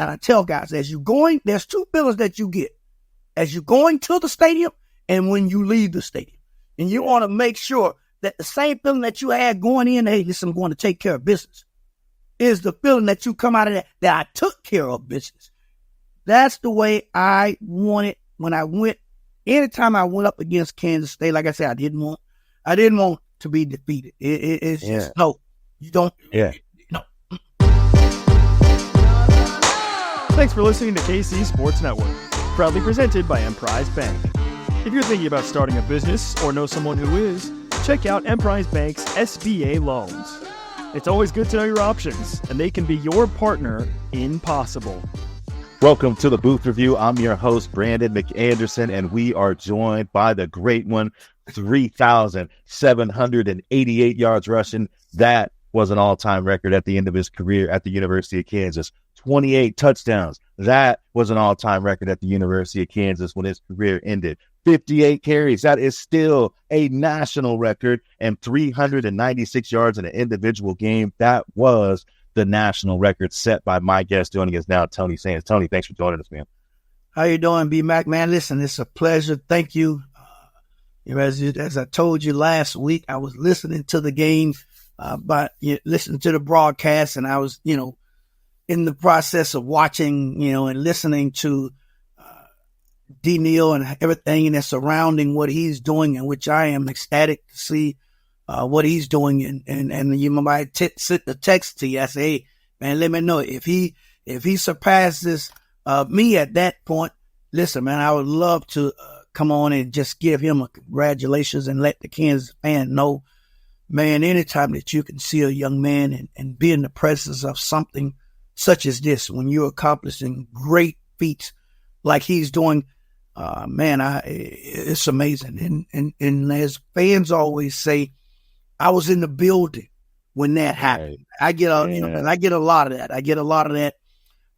and I tell guys, as you're going, there's two feelings that you get. As you're going to the stadium and when you leave the stadium. And you want to make sure that the same feeling that you had going in, hey, listen, I'm going to take care of business, is the feeling that you come out of that I took care of business. That's the way I want it when I went. Anytime I went up against Kansas State, like I said, I didn't want to be defeated. It's just, no, you don't. Yeah. No. Thanks for listening to KC Sports Network, proudly presented by Emprise Bank. If you're thinking about starting a business or know someone who is, check out Emprise Bank's SBA loans. It's always good to know your options, and they can be your partner in possible. Welcome to the Booth Review. I'm your host, Brandon McAnderson, and we are joined by the great one, 3,788 yards rushing. That was an all-time record at the end of his career at the University of Kansas. 28 touchdowns. That was an all-time record at the University of Kansas when his career ended. 58 carries. That is still a national record. And 396 yards in an individual game. That was the national record set by my guest joining us now, Tony Sands. Tony, thanks for joining us, man. How you doing, B-Mac? Man, listen, it's a pleasure. Thank you. As I told you last week, I was listening to the game, listening to the broadcast, and I was, in the process of watching, and listening to D. Neal and everything that's surrounding what he's doing, in which I am ecstatic to see what he's doing. And you might sent the text to you. I say, hey, man, let me know if he surpasses me at that point. Listen, man, I would love to come on and just give him a congratulations and let the Kansas fan know, man, anytime that you can see a young man and be in the presence of something such as this, when you're accomplishing great feats like he's doing, it's amazing. And as fans always say, I was in the building when that happened. Right. I get a lot of that. I get a lot of that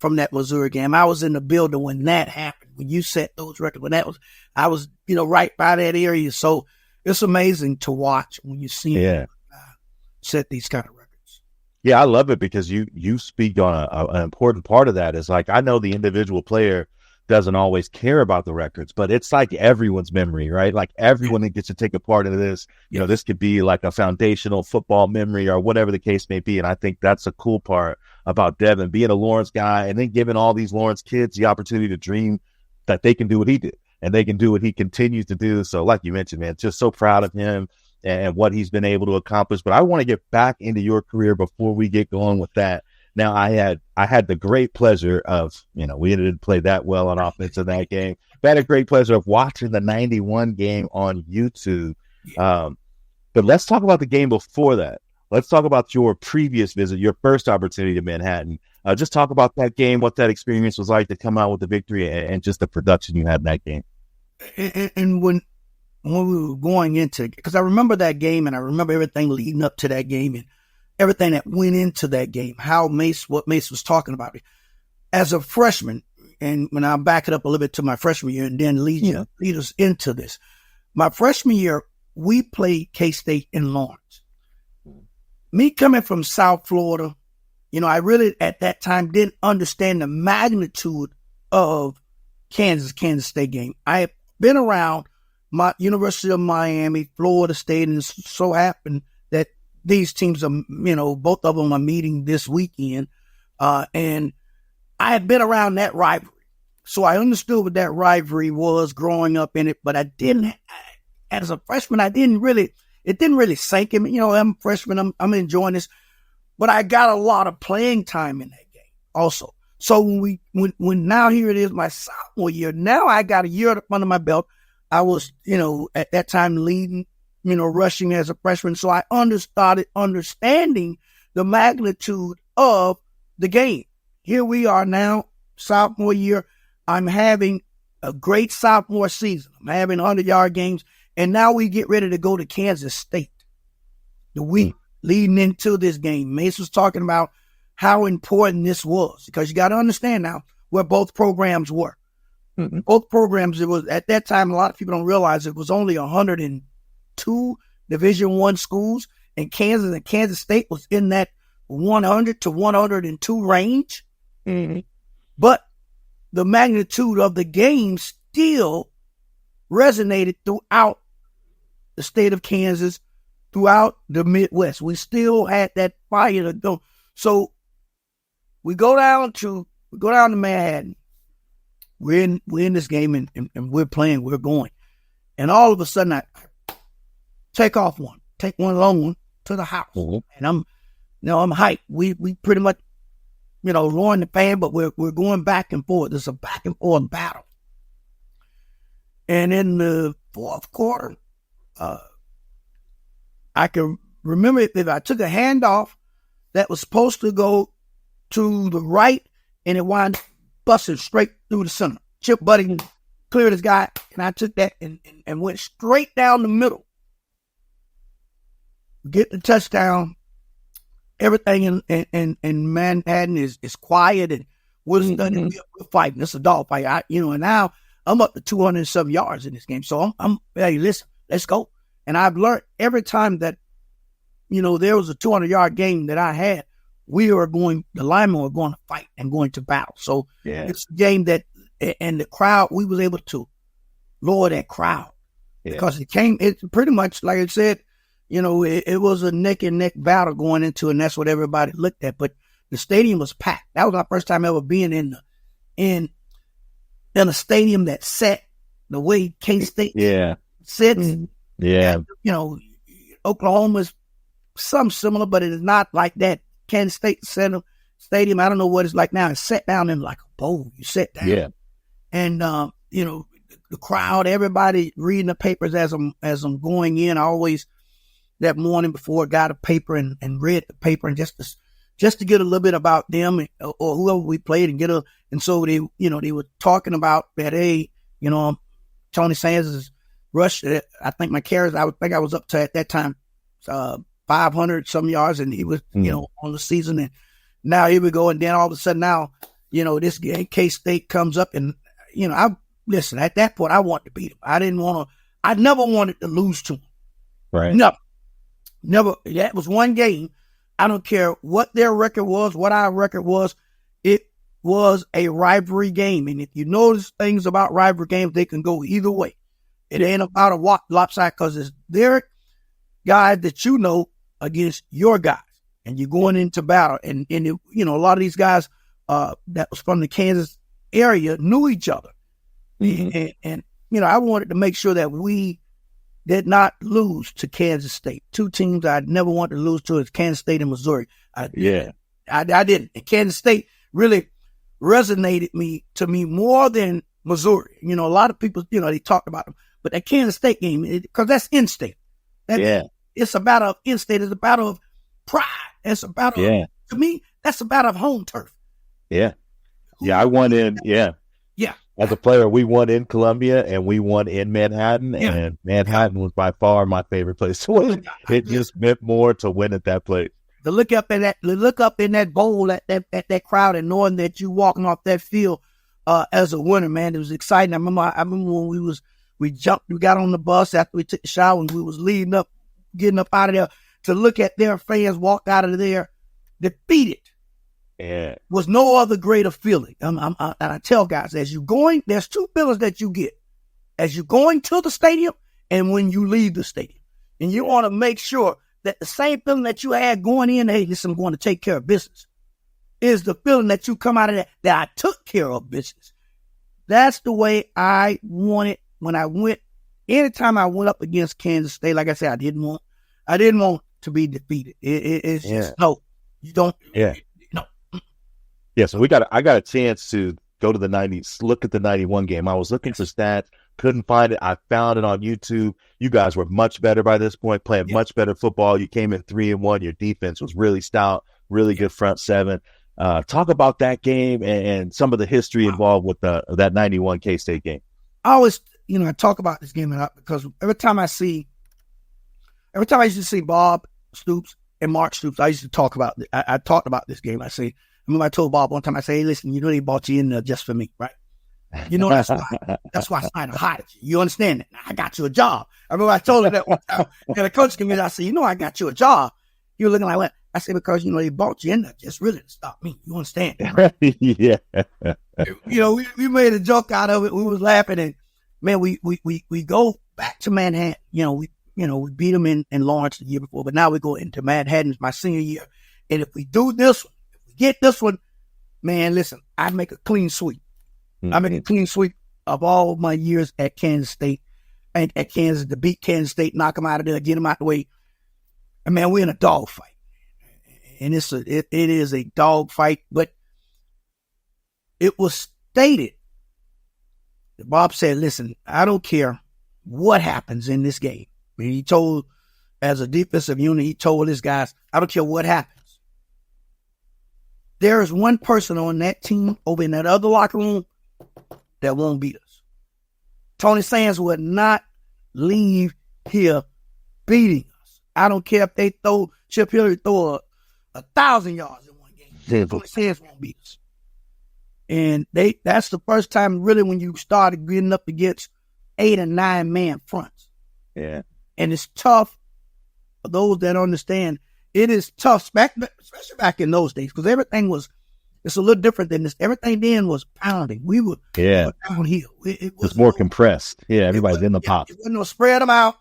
from that Missouri game. I was in the building when that happened, when you set those records. I was right by that area. So it's amazing to watch when you see him set these kind of records. Yeah, I love it because you speak on an important part of that. Is like, I know the individual player doesn't always care about the records, but it's like everyone's memory, right? Like everyone that gets to take a part of this, this could be like a foundational football memory or whatever the case may be. And I think that's a cool part about Devin being a Lawrence guy and then giving all these Lawrence kids the opportunity to dream that they can do what he did and they can do what he continues to do. So like you mentioned, man, just so proud of him and what he's been able to accomplish. But I want to get back into your career before we get going with that. Now, I had the great pleasure of, we didn't play that well on offense in that game, but I had a great pleasure of watching the 91 game on YouTube. But let's talk about the game before that. Let's talk about your previous visit, your first opportunity to Manhattan. Just talk about that game, what that experience was like to come out with the victory and just the production you had in that game. And when we were going into, because I remember that game and I remember everything leading up to that game and everything that went into that game, what Mace was talking about. As a freshman, and when I back it up a little bit to my freshman year and then lead us into this. My freshman year, we played K-State in Lawrence. Me coming from South Florida, I really at that time didn't understand the magnitude of Kansas State game. I had been around my University of Miami, Florida State, and it so happened that these teams are, both of them are meeting this weekend. And I had been around that rivalry. So I understood what that rivalry was growing up in it, but as a freshman, it didn't really sink in me. I'm a freshman, I'm enjoying this, but I got a lot of playing time in that game also. So when now here it is, my sophomore year, now I got a year up under my belt. I was, at that time leading, rushing as a freshman. So I started understanding the magnitude of the game. Here we are now, sophomore year. I'm having a great sophomore season. I'm having 100-yard games. And now we get ready to go to Kansas State the week leading into this game. Mace was talking about how important this was because you got to understand now where both programs were. Mm-hmm. Both programs, it was at that time, a lot of people don't realize it was only 102 Division I schools, and Kansas State was in that 100 to 102 range. Mm-hmm. But the magnitude of the game still resonated throughout the state of Kansas, throughout the Midwest. We still had that fire to go. So we go down to Manhattan. We're in this game and we're playing, we're going. And all of a sudden I take one long one to the house. Mm-hmm. And I'm hyped. We pretty much, lowering the fan, but we're going back and forth. It's a back and forth battle. And in the fourth quarter, I can remember if I took a handoff that was supposed to go to the right, and it wound up busting straight through the center. Chip Buddy cleared his guy, and I took that and went straight down the middle. Get the touchdown. Everything in Manhattan is quiet and we're fighting. It's a dog fight. And now I'm up to 200 and some yards in this game. So I'm hey, listen, let's go. And I've learned every time that, there was a 200-yard game that I had, the linemen were going to fight and going to battle. So it's a game that, and the crowd, we was able to lower that crowd because it's pretty much, like I said, it was a neck and neck battle going into it, and that's what everybody looked at. But the stadium was packed. That was my first time ever being in a stadium that sat the way K-State sits. Yeah. And, Oklahoma's something similar, but it is not like that. Kansas State Center Stadium, I don't know what it's like now. It's set down in like a bowl. You sit down. Yeah. And, the crowd, everybody reading the papers as I'm going in. I always, that morning before, got a paper and read the paper and just to get a little bit about them or whoever we played and so they were talking about that, hey, Tony Sanders' rush. I think my carries, I was up to at that time, 500 some yards, and he was, on the season. And now here we go. And then all of a sudden now, this K-State comes up and, listen, at that point, I wanted to beat him. I never wanted to lose to him. Right. Never. That was one game. I don't care what their record was, what our record was. It was a rivalry game. And if you notice things about rivalry games, they can go either way. It ain't about a lopside because it's their guys that against your guys. And you're going into battle. And a lot of these guys that was from the Kansas area knew each other. Mm-hmm. And I wanted to make sure that we did not lose to Kansas State. Two teams I never wanted to lose to is Kansas State and Missouri. I didn't. And Kansas State really resonated to me more than Missouri. A lot of people, they talked about them. But that Kansas State game, because that's in-state. It's a battle of in-state. It's a battle of pride. It's a battle of, to me, that's a battle of home turf. Yeah. Yeah, I won in, Yeah. As a player, we won in Columbia and we won in Manhattan, and Manhattan was by far my favorite place to win. It just meant more to win at that place. To look up in that bowl at that crowd and knowing that you walking off that field as a winner, man, it was exciting. I remember when we got on the bus after we took the shower and we was getting up out of there to look at their fans walk out of there defeated. Yeah. Was no other greater feeling. And I tell guys, as you going, there's two feelings that you get. As you're going to the stadium and when you leave the stadium. And you want to make sure that the same feeling that you had going in, hey, listen, I'm going to take care of business, is the feeling that you come out of that I took care of business. That's the way I wanted when I went. Anytime I went up against Kansas State, like I said, I didn't want to be defeated. It's just, no, you don't. Yeah. Yeah, so I got a chance to go to the 90s, look at the 91 game. I was looking for stats, couldn't find it. I found it on YouTube. You guys were much better by this point, playing much better football. You came in 3-1. Your defense was really stout, really good front seven. Talk about that game and some of the history involved with that 91 K-State game. I always, I talk about this game because every time I used to see Bob Stoops and Mark Stoops, I used to talk about I talked about this game. I remember I told Bob one time, I said, hey, listen, they brought you in there just for me, right? That's why Snyder hired you. You understand that? I got you a job. I remember I told her that one time. And the coach came in, I said, I got you a job. He was looking like, what? I said, because, they bought you in there just really to stop me. You understand? Yeah. We made a joke out of it. We was laughing, and man, we go back to Manhattan. We beat them in Lawrence the year before, but now we go into Manhattan my senior year. And if we do this one, if we get this one, man, listen, I make a clean sweep. I make a clean sweep of all my years at Kansas State and at Kansas to beat Kansas State, knock them out of there, get them out the way. And man, we're in a dog fight. And it is a dog fight, but it was stated that Bob said, listen, I don't care what happens in this game. I mean, he told, as a defensive unit, he told his guys, I don't care what happens. There is one person on that team over in that other locker room that won't beat us. Tony Sands would not leave here beating us. I don't care if they throw Chip Hillary throw 1,000 yards in one game. Tony Sands won't beat us. And that's the first time really when you started getting up against 8 and 9 man fronts. Yeah. And it's tough for those that understand. It is tough, especially back in those days, because it's a little different than this. Everything then was pounding. We were downhill. It was more compressed. Yeah, everybody's in the pop. It wasn't no spread them out,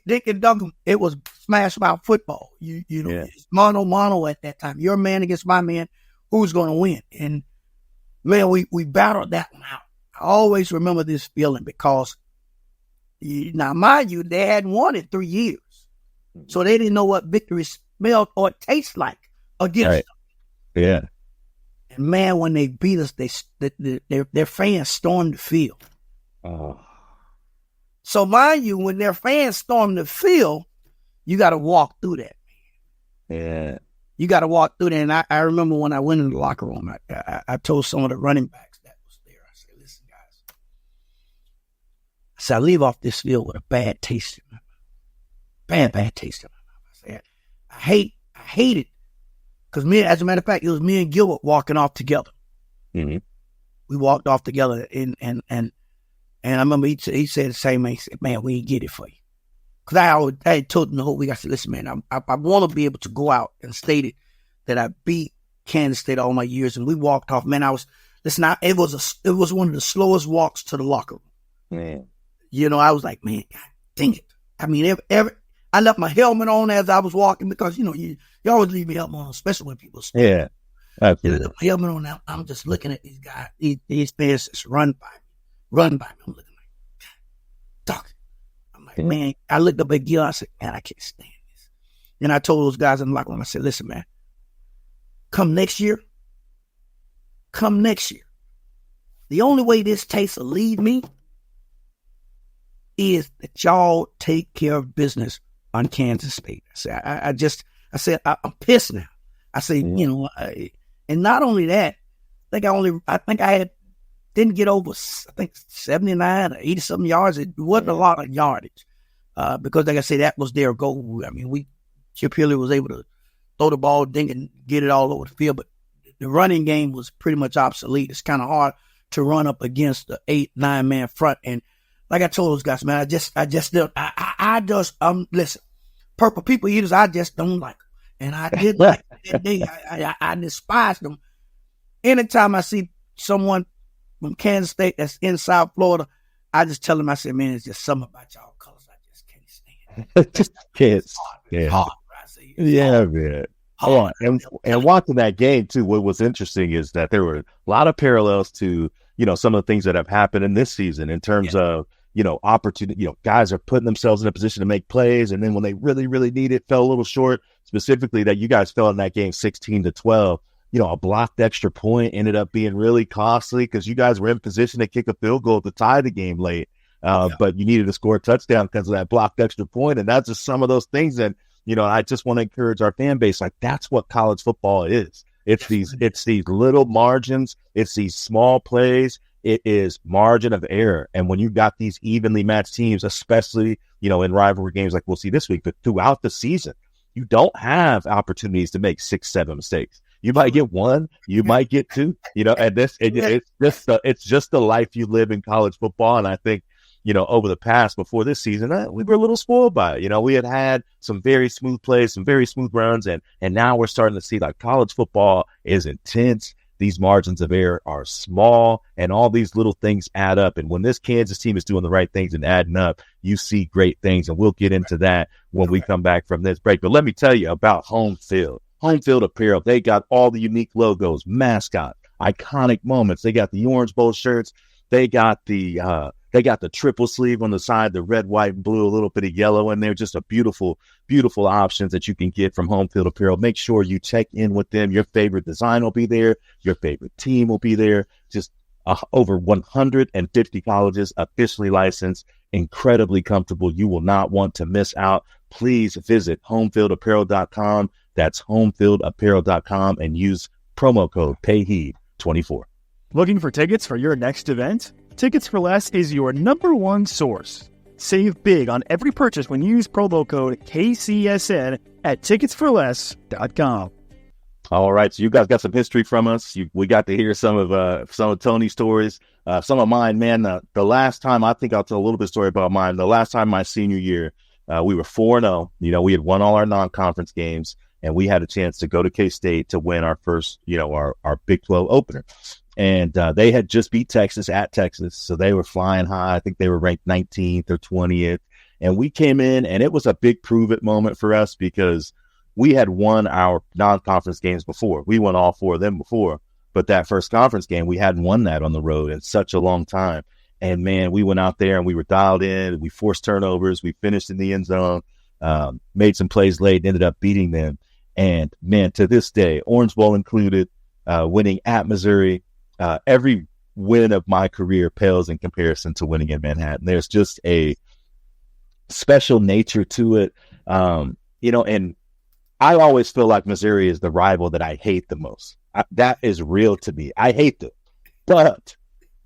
dink and dunk them. It was smash mouth football. It's mano at that time. Your man against my man. Who's going to win? And man, we battled that one out. I always remember this feeling because, now mind you, they hadn't won in 3 years. So they didn't know what victory smelled or tastes like against them. Yeah. And man, when they beat us, their fans stormed the field. Oh. So mind you, when their fans storm the field, you got to walk through that. Yeah. You got to walk through that. And I remember when I went in the locker room, I told some of the running backs that was there, I said, listen, guys. I said, I leave off this field with a bad taste in my mouth. Bad taste in my mouth. I said, I hate it. Because as a matter of fact, it was me and Gilbert walking off together. Mm-hmm. We walked off together, and I remember he said the same thing. He said, man, we ain't get it for you. Because I had told him the whole week, I said, listen, man, I want to be able to go out and state it that I beat Kansas State all my years. And we walked off. Man, it was one of the slowest walks to the locker room. Man. I was like, man, God dang it. I mean, I left my helmet on as I was walking because, you always leave your helmet on, especially when people speak. Yeah. Absolutely. My helmet on now. I'm just looking at these guys. These fans just run by me. I'm looking like, talk. I'm like, man, I looked up at Gil. I said, man, I can't stand this. And I told those guys in the locker room, I said, listen, man, come next year, the only way this taste will leave me is that y'all take care of business on Kansas State. I said, I'm pissed now. I say, and not only that, I think I didn't get over, 79 or 80 something yards. It wasn't a lot of yardage, because like I say, that was their goal. I mean, Chip Hillary was able to throw the ball, dink and get it all over the field, but the running game was pretty much obsolete. It's kind of hard to run up against the 8-9 man front. And like I told those guys, man, listen, purple people eaters, I just don't like them. And I did like that day. I despised them. Anytime I see someone from Kansas State that's in South Florida, I just tell them, I say, man, it's just something about y'all colors I just can't stand. Just can't. It's hard. Man. Oh, and watching that game too, what was interesting is that there were a lot of parallels to, some of the things that have happened in this season in terms of, opportunity, guys are putting themselves in a position to make plays. And then when they really, really need it, fell a little short, specifically that you guys fell in that game 16-12. A blocked extra point ended up being really costly because you guys were in position to kick a field goal to tie the game late. But you needed to score a touchdown because of that blocked extra point. And that's just some of those things that, I just want to encourage our fan base. Like, that's what college football is. It's these little margins. It's these small plays. It is margin of error. And when you've got these evenly matched teams, especially, in rivalry games like we'll see this week, but throughout the season, you don't have opportunities to make 6-7 mistakes. You might get one, you might get two, and it's just the life you live in college football. And I think, over the past before this season, we were a little spoiled by it. We had some very smooth plays, some very smooth runs, and now we're starting to see like college football is intense. These margins of error are small, and all these little things add up. And when this Kansas team is doing the right things and adding up, you see great things. And we'll get into that when we come back from this break. But let me tell you about Home Field. Home Field Apparel. They got all the unique logos, mascot, iconic moments. They got the Orange Bowl shirts. They got the triple sleeve on the side, the red, white, and blue, a little bit of yellow in there. Just a beautiful, beautiful options that you can get from Home Field Apparel. Make sure you check in with them. Your favorite design will be there. Your favorite team will be there. Just over 150 colleges officially licensed, incredibly comfortable. You will not want to miss out. Please visit homefieldapparel.com. That's homefieldapparel.com and use promo code PAYHEED24. Looking for tickets for your next event? Tickets for Less is your number one source. Save big on every purchase when you use promo code KCSN at ticketsforless.com. All right, so you guys got some history from us. We got to hear some of Tony's stories, some of mine. Man, the last time, I think I'll tell a little bit of story about mine. The last time my senior year, we were 4-0. We had won all our non-conference games, and we had a chance to go to K-State to win our first, our Big 12 opener. And they had just beat Texas at Texas, so they were flying high. I think they were ranked 19th or 20th. And we came in, and it was a big prove-it moment for us because we had won our non-conference games before. We won all 4 of them before. But that first conference game, we hadn't won that on the road in such a long time. And, man, we went out there, and we were dialed in. We forced turnovers. We finished in the end zone, made some plays late, and ended up beating them. And, man, to this day, Orange Bowl included, winning at Missouri, every win of my career pales in comparison to winning in Manhattan. There's just a special nature to it. And I always feel like Missouri is the rival that I hate the most. That is real to me. I hate them. But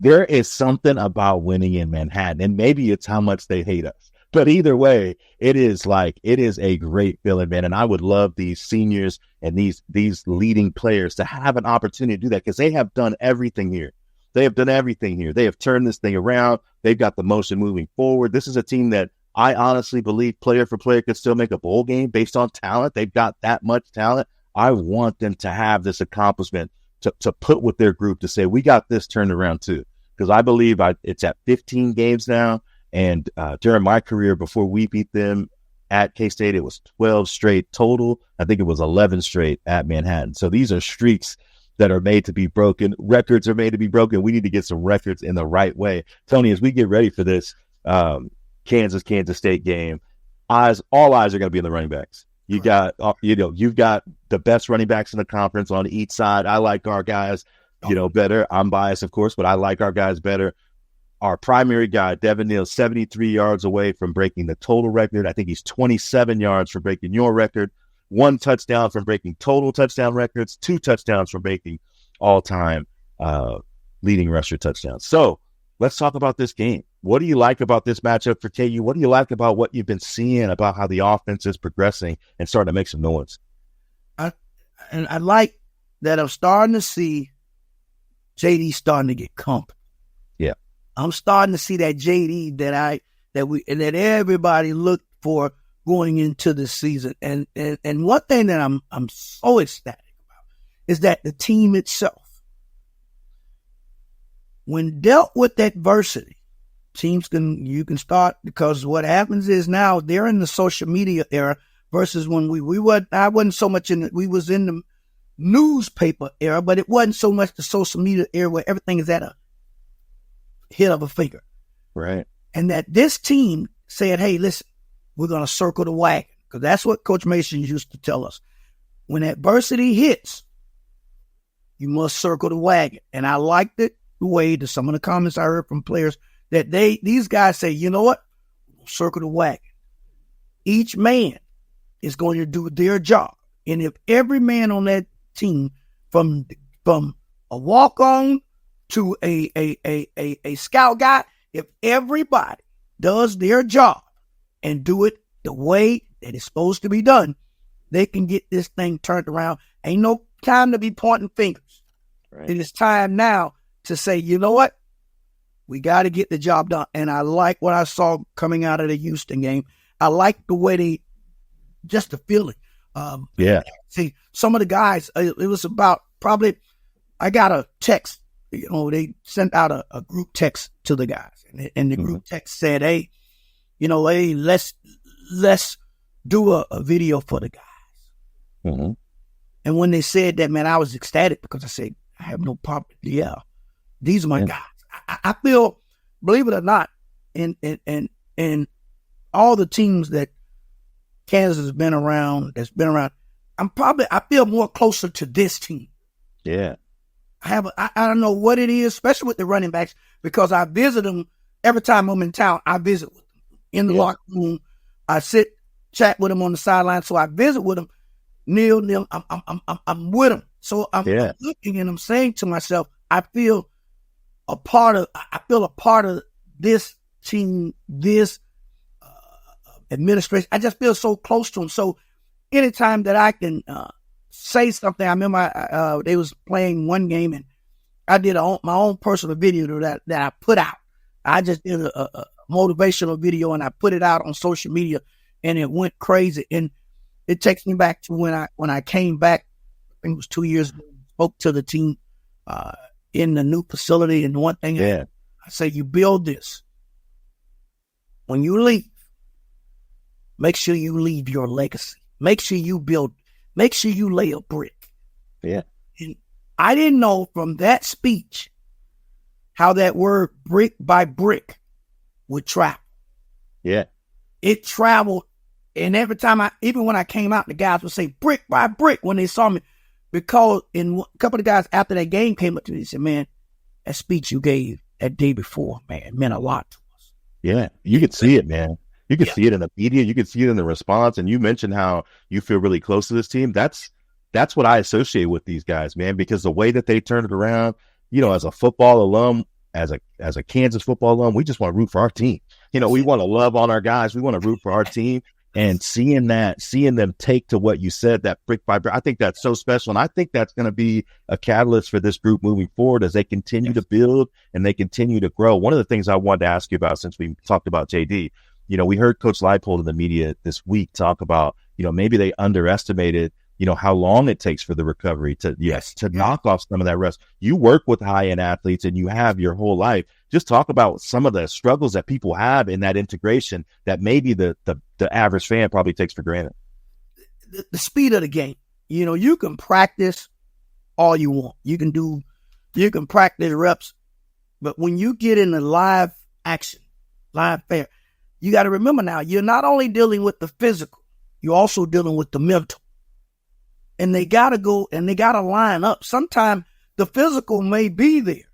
there is something about winning in Manhattan, and maybe it's how much they hate us. But either way, it is a great feeling, man. And I would love these seniors and these leading players to have an opportunity to do that because they have done everything here. They have turned this thing around. They've got the motion moving forward. This is a team that I honestly believe player for player could still make a bowl game based on talent. They've got that much talent. I want them to have this accomplishment to put with their group to say, we got this turned around too. Because I believe it's at 15 games now. And during my career, before we beat them at K-State, it was 12 straight total. I think it was 11 straight at Manhattan. So these are streaks that are made to be broken. Records are made to be broken. We need to get some records in the right way. Tony, as we get ready for this Kansas State game, all eyes are going to be on the running backs. You've got the best running backs in the conference on each side. I like our guys, better. I'm biased, of course, but I like our guys better. Our primary guy, Devin Neal, 73 yards away from breaking the total record. I think he's 27 yards from breaking your record. 1 touchdown from breaking total touchdown records. 2 touchdowns from breaking all-time leading rusher touchdowns. So let's talk about this game. What do you like about this matchup for KU? What do you like about what you've been seeing about how the offense is progressing and starting to make some noise? I like that I'm starting to see JD starting to get comfortable. Yeah. I'm starting to see that JD that everybody looked for going into the season. And one thing that I'm so ecstatic about is that the team itself, when dealt with adversity, you can start, because what happens is now they're in the social media era versus when I wasn't so much we was in the newspaper era, but it wasn't so much the social media era where everything is at a hit of a finger. Right. And that this team said, hey, listen, we're going to circle the wagon. Because that's what Coach Mason used to tell us. When adversity hits, you must circle the wagon. And I liked it the way to some of the comments I heard from players that these guys say, you know what? Circle the wagon. Each man is going to do their job. And if every man on that team, from a walk-on to a scout guy, if everybody does their job and do it the way that it's supposed to be done, they can get this thing turned around. Ain't no time to be pointing fingers. Right. It is time now to say, you know what? We got to get the job done. And I like what I saw coming out of the Houston game. I like the way just the feeling. See, some of the guys, it was about probably, I got a text, they sent out a group text to the guys. And the group text said, hey, let's do a video for the guys. Mm-hmm. And when they said that, man, I was ecstatic because I said, I have no problem. Yeah, these are my guys. I feel, believe it or not, in all the teams that Kansas has been around, I feel more closer to this team. Yeah. I don't know what it is, especially with the running backs, because I visit them every time I'm in town. I visit with them in the locker room. I chat with them on the sideline. So I visit with them. Neal, I'm with them. So I'm looking and I'm saying to myself, I feel a part of this team, this administration. I just feel so close to them. So anytime that I can say something, I remember they was playing one game and I did my own personal video that I put out. I just did a motivational video and I put it out on social media and it went crazy. And it takes me back to when I came back, I think it was 2 years ago, spoke to the team in the new facility. And one thing I say, you build this. When you leave, make sure you leave your legacy. Make sure you lay a brick. Yeah. And I didn't know from that speech how that word brick by brick would travel. Yeah. It traveled. And every time even when I came out, the guys would say brick by brick when they saw me, because a couple of guys after that game came up to me and said, man, that speech you gave that day before, man, it meant a lot to us. Yeah. You could see it, man. You could see it in the media. You could see it in the response. And you mentioned how you feel really close to this team. That's what I associate with these guys, man, because the way that they turned it around, as a football alum, as a Kansas football alum, we just want to root for our team. We want to love on our guys. We want to root for our team. And seeing them take to what you said, that brick by brick, I think that's so special. And I think that's going to be a catalyst for this group moving forward as they continue to build and they continue to grow. One of the things I wanted to ask you about, since we talked about JD, we heard Coach Leipold in the media this week talk about, maybe they underestimated, how long it takes for the recovery to knock off some of that rest. You work with high-end athletes and you have your whole life. Just talk about some of the struggles that people have in that integration that maybe the average fan probably takes for granted. The speed of the game. You can practice all you want. You can practice reps, but when you get in the live action, live fair, you got to remember now, you're not only dealing with the physical, you're also dealing with the mental. And they got to go and they got to line up. Sometimes the physical may be there,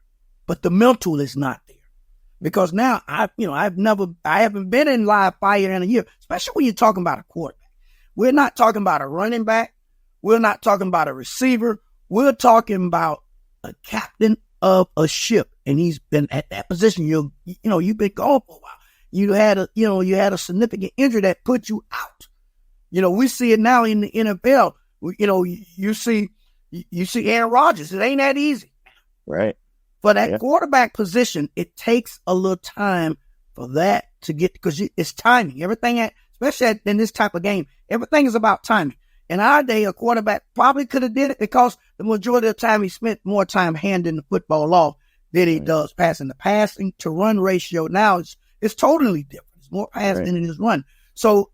but the mental is not there. Because now I haven't been in live fire in a year, especially when you're talking about a quarterback. We're not talking about a running back. We're not talking about a receiver. We're talking about a captain of a ship. And he's been at that position. You've been gone for a while. You had a significant injury that put you out. We see it now in the NFL. You see Aaron Rodgers. It ain't that easy. Right. For that quarterback position, it takes a little time for that to get, because it's timing. Everything, especially in this type of game, everything is about timing. In our day, a quarterback probably could have did it because the majority of the time he spent more time handing the football off than he does passing. The passing to run ratio now is totally different. It's more passing than it is run. So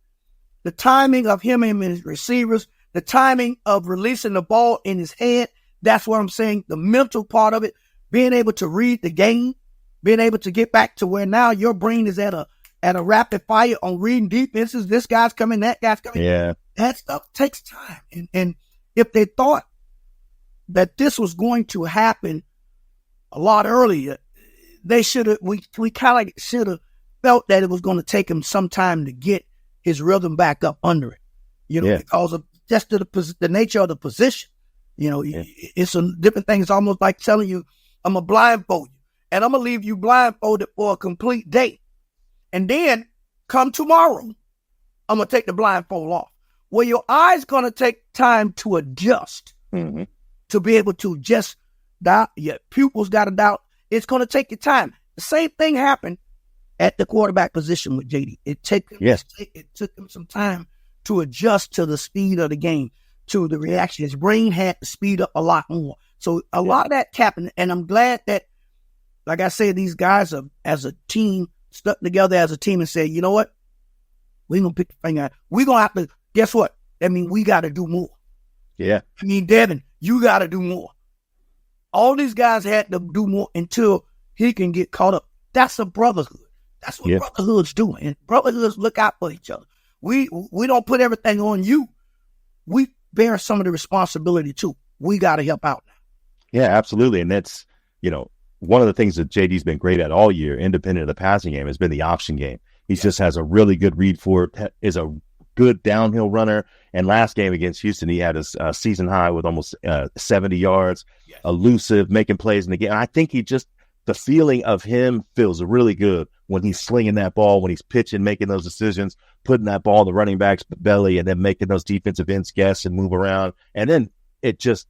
the timing of him and his receivers, the timing of releasing the ball in his head, that's what I'm saying. The mental part of it, being able to read the game, being able to get back to where now your brain is at a rapid fire on reading defenses. This guy's coming, that guy's coming. Yeah. That stuff takes time. And if they thought that this was going to happen a lot earlier, we kind of should have felt that it was going to take him some time to get his rhythm back up under it, because of just the nature of the position. It's a different thing. It's almost like telling you, I'm going to blindfold you and I'm going to leave you blindfolded for a complete day. And then come tomorrow, I'm going to take the blindfold off. Well, your eye's going to take time to adjust, to be able to just doubt. Your pupils got to doubt. It's going to take your time. The same thing happened at the quarterback position with JD. It took him some time to adjust to the speed of the game, to the reaction. His brain had to speed up a lot more. So a lot of that happened, and I'm glad that, like I said, these guys are, as a team, stuck together as a team and said, you know what? We're going to pick the finger out. We're going to have to, guess what? That means we got to do more. Yeah. I mean, Devin, you got to do more. All these guys had to do more until he can get caught up. That's a brotherhood. That's what brotherhoods do. And brotherhoods look out for each other. We don't put everything on you. We bear some of the responsibility too. We got to help out now. Yeah, absolutely. And that's, one of the things that JD's been great at all year, independent of the passing game, has been the option game. He just has a really good read for it, is a good downhill runner. And last game against Houston, he had his season high with almost 70 yards, elusive, making plays in the game. And I think the feeling of him feels really good when he's slinging that ball, when he's pitching, making those decisions, putting that ball in the running back's belly, and then making those defensive ends guess and move around. And then it just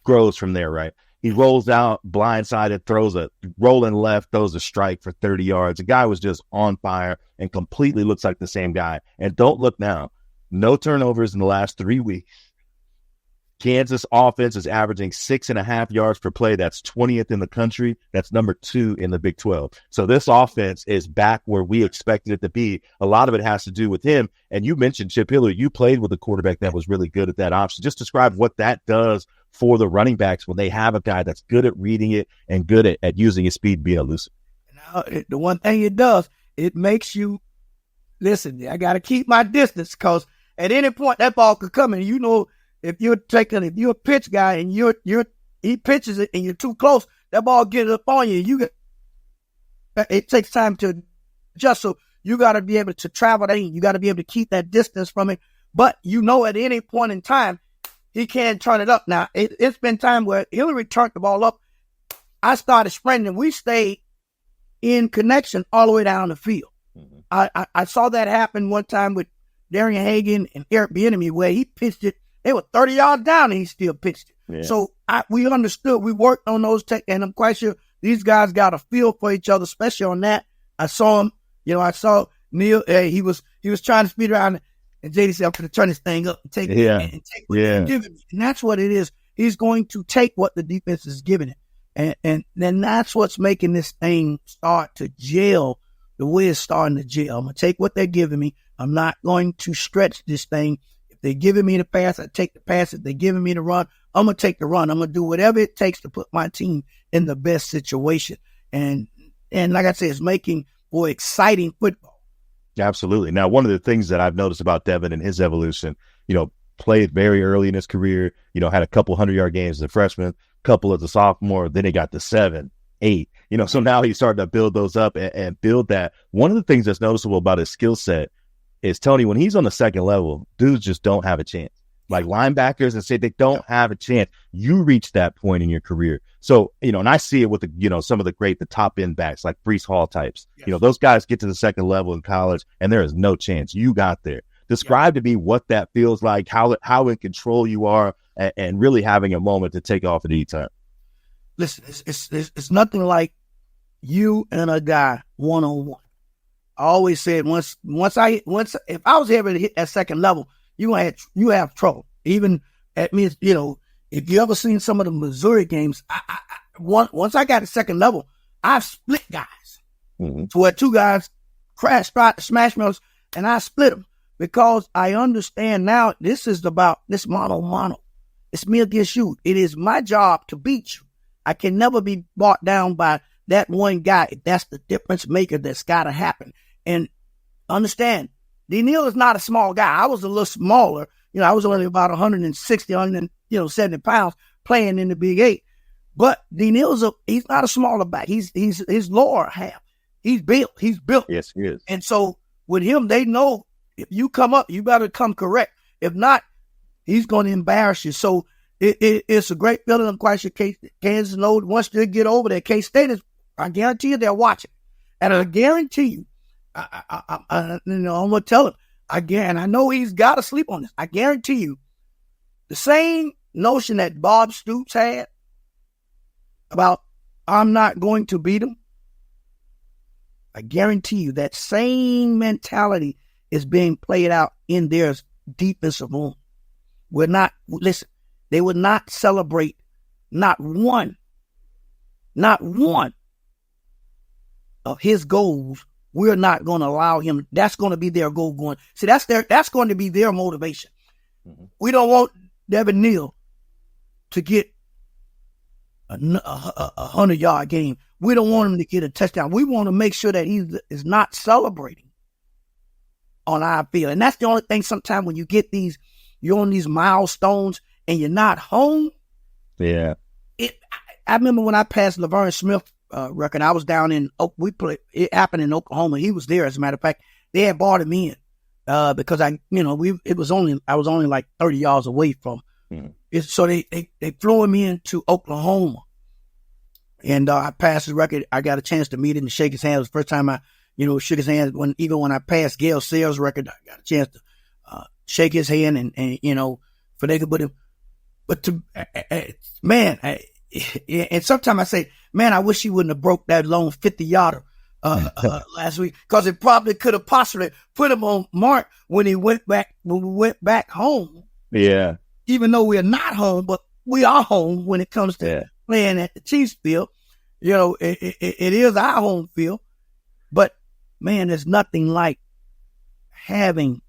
grows from there, right? He rolls out, blindsided, throws a rolling left, throws a strike for 30 yards. The guy was just on fire and completely looks like the same guy. And don't look now. No turnovers in the last 3 weeks. Kansas offense is averaging 6.5 yards per play. That's 20th in the country. That's number 2 in the Big 12. So this offense is back where we expected it to be. A lot of it has to do with him. And you mentioned Chip Hillary. You played with a quarterback that was really good at that option. Just describe what that does for the running backs when they have a guy that's good at reading it and good at using his speed, being elusive. Now, the one thing it does, it makes you, listen, I got to keep my distance, because at any point that ball could come in. If you're a pitch guy and he pitches it and you're too close, that ball gets up on you. It takes time to adjust. So you got to be able to travel that. You got to be able to keep that distance from it. But at any point in time, he can turn it up. Now, it's been time where Hillary turned the ball up. I started sprinting. We stayed in connection all the way down the field. Mm-hmm. I saw that happen one time with Darian Hagan and Eric Bieniemy, where he pitched it. They were 30 yards down and he still pitched it. Yeah. So we understood. We worked on those and I'm quite sure these guys got a feel for each other, especially on that. I saw him. I saw Neal. He was trying to speed around, and JD said, "I'm going to turn this thing up and take it and take what they're giving me." And that's what it is. He's going to take what the defense is giving him, and then that's what's making this thing start to gel the way it's starting to gel. I'm going to take what they're giving me. I'm not going to stretch this thing. They're giving me the pass, I take the pass. If they're giving me the run, I'm going to take the run. I'm going to do whatever it takes to put my team in the best situation. And like I said, it's making for exciting football. Absolutely. Now, one of the things that I've noticed about Devin and his evolution, played very early in his career, had a couple 100-yard games as a freshman, couple as a sophomore, then he got to 7, 8. So now he's starting to build those up and build that. One of the things that's noticeable about his skill set is, Tony, when he's on the second level, dudes just don't have a chance. Like linebackers and say they don't have a chance. You reach that point in your career. So, and I see it with some of the top end backs like Breece Hall types. Yes. Those guys get to the second level in college and there is no chance. You got there. Describe to me what that feels like, how in control you are, and really having a moment to take off at any time. Listen, it's nothing like you and a guy one-on-one. I always said if I was able to hit that second level, you have trouble. Even at me, if you ever seen some of the Missouri games, once I got to second level, I've split guys. Mm-hmm. To where 2 guys tried to smash me, and I split them because I understand now this is about this mano. It's me against you. It is my job to beat you. I can never be brought down by that one guy. That's the difference maker that's got to happen. And understand, Devin Neal is not a small guy. I was a little smaller. I was only about 160, 170 pounds playing in the Big 8. But Devin Neal he's not a smaller back. He's his lower half. He's built. Yes, he is. And so with him, they know if you come up, you better come correct. If not, he's going to embarrass you. So it's a great feeling. I'm quite sure Kansas knows once they get over there, K-State I guarantee you they're watching. And I guarantee you, I'm going to tell him, and I know he's got to sleep on this. I guarantee you, the same notion that Bob Stoops had about I'm not going to beat him, I guarantee you that same mentality is being played out in their defensive room. They would not celebrate not one of his goals. We're not going to allow him. That's going to be their goal going. See, that's going to be their motivation. Mm-hmm. We don't want Devin Neal to get a 100-yard game. We don't want him to get a touchdown. We want to make sure that he is not celebrating on our field. And that's the only thing sometimes when you get you're on these milestones and you're not home. Yeah. I remember when I passed Laverne Smith record, I was down in, it happened in Oklahoma. He was there, as a matter of fact. They had brought him in because I was only like 30 yards away from it. So they flew him into Oklahoma. And I passed his record. I got a chance to meet him and shake his hand. It was the first time I, shook his hand. Even when I passed Gail Sayers' record, I got a chance to shake his hand and for they could put him. But and sometimes I say, man, I wish he wouldn't have broke that long 50-yarder last week, because it probably could have possibly put him on mark when we went back home. Yeah. Even though we're not home, but we are home when it comes to playing at the Chiefs field. It is our home field. But man, there's nothing like having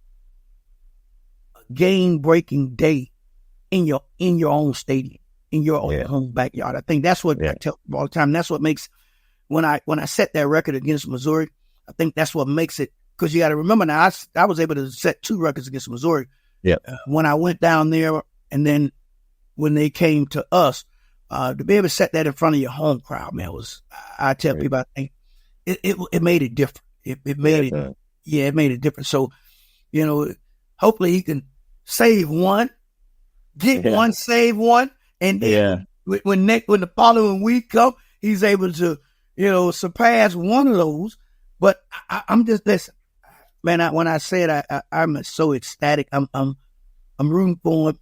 a game-breaking day in your own stadium, in your own home backyard. I think that's what I tell people all the time. That's what makes when I set that record against Missouri. I think that's what makes it, because you got to remember now, I was able to set 2 records against Missouri. Yeah. When I went down there, and then when they came to us, to be able to set that in front of your home crowd, man, I tell people, I think it made it different. It made it different. So, hopefully he can save one, get one, save one, and then when the following week comes, he's able to, surpass one of those. But I'm just, listen, man, when I said I'm so ecstatic, I'm rooting for him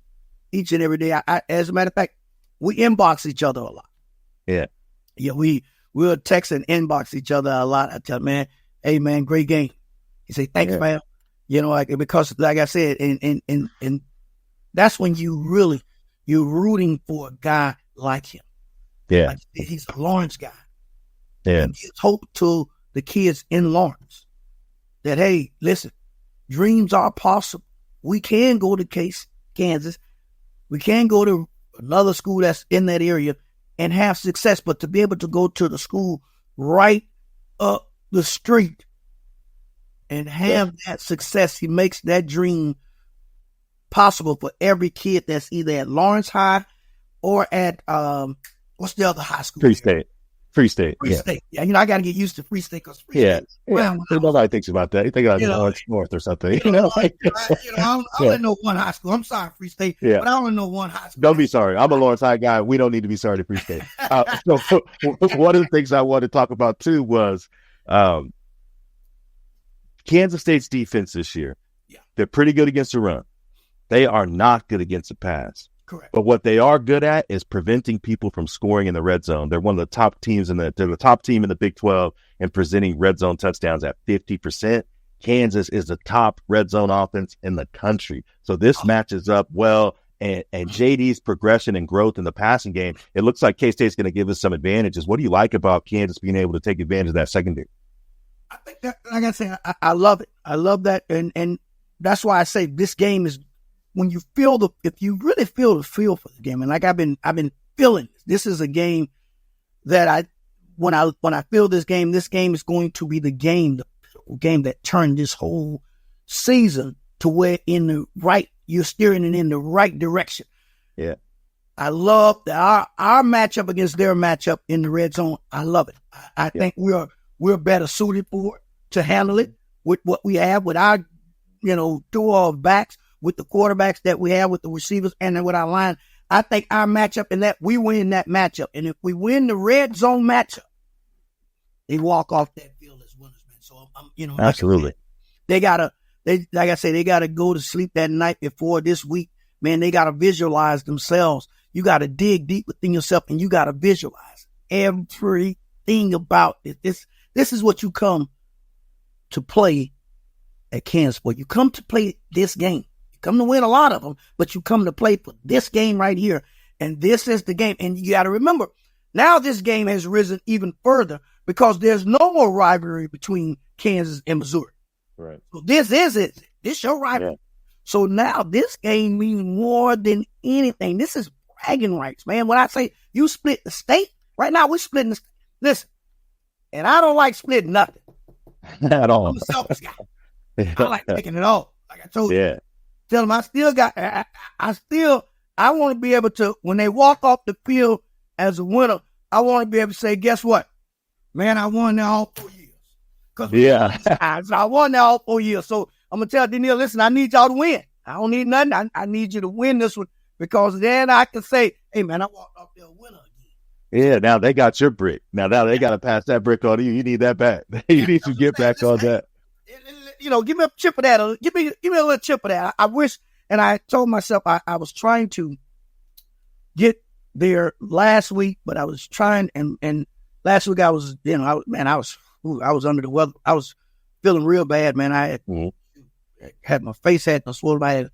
each and every day. As a matter of fact, we inbox each other a lot. Yeah. Yeah, we'll text and inbox each other a lot. I tell him, man, hey man, great game. He say, thanks, man. Because like I said, and that's when you're rooting for a guy like him. Yeah. Like, he's a Lawrence guy. Yeah. And gives hope to the kids in Lawrence that, hey, listen, dreams are possible. We can go to Kansas. We can go to another school that's in that area and have success, but to be able to go to the school right up the street and have that success, he makes that dream possible for every kid that's either at Lawrence High or at, what's the other high school? Free State. Free State. Yeah, I got to get used to Free State, because Free State. Nobody thinks about that. You think about Lawrence North or something. I only know one high school. I'm sorry, Free State, but I only know one high school. Don't be sorry. I'm a Lawrence High guy. We don't need to be sorry to Free State. So one of the things I wanted to talk about too was Kansas State's defense this year. Yeah. They're pretty good against the run. They are not good against the pass. Correct. But what they are good at is preventing people from scoring in the red zone. They're one of the top teams they're the top team in the Big 12 in presenting red zone touchdowns at 50%. Kansas is the top red zone offense in the country. So this matches up well. And JD's progression and growth in the passing game, it looks like K-State's going to give us some advantages. What do you like about Kansas being able to take advantage of that secondary? I think that, like I said, I love it. I love that. And that's why I say this game is, when you if you really feel the feel for the game, and like I've been feeling, this is a game that when I feel this game is going to be the game that turned this whole season to where you're steering it in the right direction. Yeah. I love that our matchup against their matchup in the red zone. I love it. I think we're better suited for it, to handle it with what we have with our, duo of backs, with the quarterbacks that we have, with the receivers, and then with our line. I think our matchup in that, we win that matchup. And if we win the red zone matchup, they walk off that field as winners, man. So I'm absolutely. Like I say, they gotta go to sleep that night before this week. Man, they gotta visualize themselves. You gotta dig deep within yourself, and you gotta visualize everything about it. This is what you come to play at Kansas. You come to play this game. You come to win a lot of them, but you come to play for this game right here. And this is the game. And you got to remember, now this game has risen even further because there's no more rivalry between Kansas and Missouri. Right. So this is it. This your rivalry. Yeah. So now this game means more than anything. This is bragging rights, man. When I say you split the state, right now we're splitting the state. Listen, and I don't like splitting nothing. At all. I'm a selfish guy. I like taking it all. Like I told you. Tell them I still got, I want to be able to, when they walk off the field as a winner, I want to be able to say, guess what? Man, I won now all 4 years. So I won now all 4 years. So I'm going to tell Daniel, listen, I need y'all to win. I don't need nothing. I need you to win this one because then I can say, hey, man, I walked off there a winner again. Yeah, now they got your brick. Now they got to pass that brick on you. You need that back. You need to get back on that. You know, give me a chip of that. Give me a little chip of that. I wish, and I told myself I was trying to get there last week, but I was trying, and last week I was, I was under the weather. I was feeling real bad, man. I had my face had no swollen.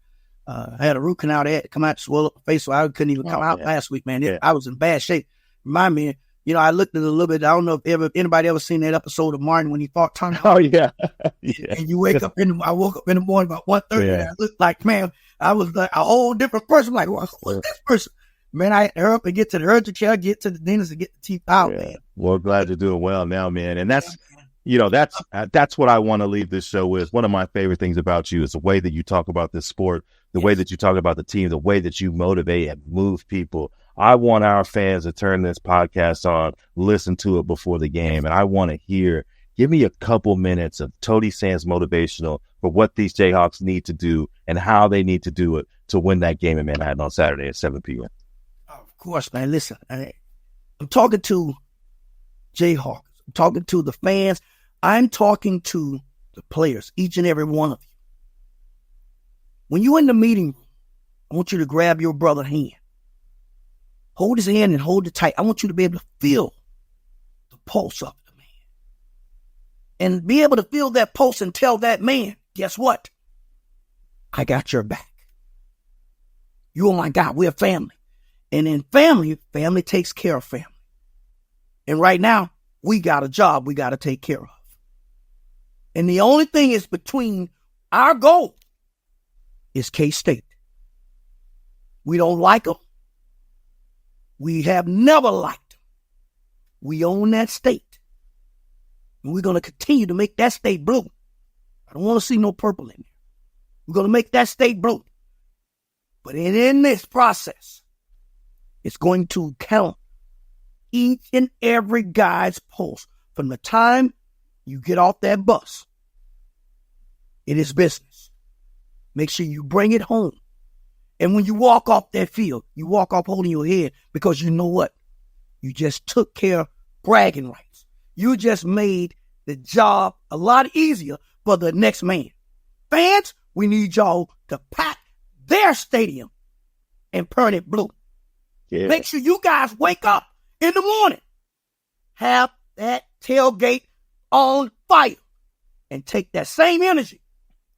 I had a root canal that had to come out to swell up my face, so I couldn't even come out last week, man. I was in bad shape. Remind me, I looked at it a little bit. I don't know if anybody ever seen that episode of Martin when he fought Tommy. Oh, yeah. And you wake up I woke up in the morning about 1:30 and I looked like, man, I was like a whole different person. Like, well, who's this person? Man, I hurry up and get to the urgent care, get to the dentist and get the teeth out, man. Well, glad you're doing well now, man. And that's, that's what I want to leave this show with. One of my favorite things about you is the way that you talk about this sport, the way that you talk about the team, the way that you motivate and move people. I want our fans to turn this podcast on, listen to it before the game. And I want to give me a couple minutes of Tony Sands motivational for what these Jayhawks need to do and how they need to do it to win that game in Manhattan on Saturday at 7 p.m. Of course, man. Listen, I'm talking to Jayhawks. I'm talking to the fans. I'm talking to the players, each and every one of you. When you're in the meeting room, I want you to grab your brother's hand. Hold his hand and hold it tight. I want you to be able to feel the pulse of the man. And be able to feel that pulse and tell that man, guess what? I got your back. You are my guy. We're family. And in family takes care of family. And right now, we got a job we got to take care of. And the only thing is between our goal is K-State. We don't like them. We have never liked them. We own that state. And we're going to continue to make that state blue. I don't want to see no purple in there. We're going to make that state blue. But in this process, it's going to count each and every guy's pulse from the time you get off that bus. It is business. Make sure you bring it home. And when you walk off that field, you walk off holding your head because you know what? You just took care of bragging rights. You just made the job a lot easier for the next man. Fans, we need y'all to pack their stadium and turn it blue. Yeah. Make sure you guys wake up in the morning. Have that tailgate on fire. And take that same energy.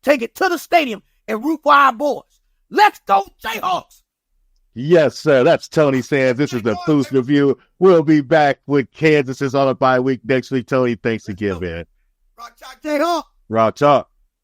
Take it to the stadium and root for our boys. Let's go, Jayhawks. Yes, sir. That's Tony Sands. This is the Boost Review. We'll be back with Kansas is on a bye week next week. Tony, thanks again, man. Rock Chalk, Jayhawk. Rock Chalk.